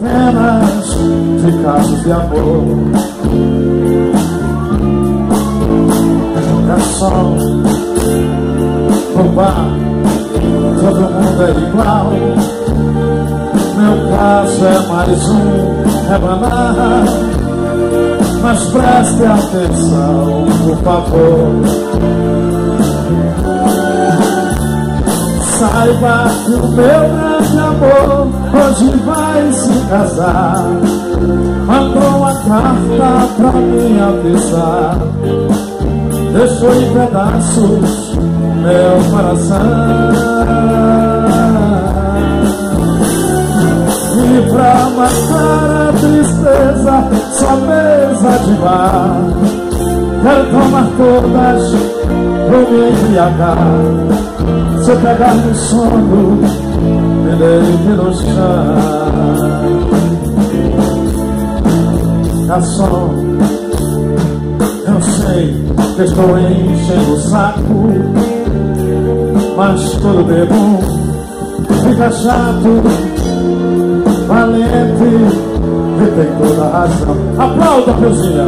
centenas de casos de amor. Garçom, no bar, todo mundo é igual. Meu caso é mais um rebanar. Mas preste atenção, por favor. Saiba que o meu grande amor hoje vai se casar. Mandou uma carta pra me avisar. Deixou em pedaços meu coração. E pra matar a tristeza, só mesa de bar. Quero tomar todas pra me embriagar. Se eu pegar no sono, me deite no chão. Garçom, eu sei que estou enchendo o saco, mas tudo bebum fica chato. Valente, que tem toda a razão. Aplauda, Peuzinha.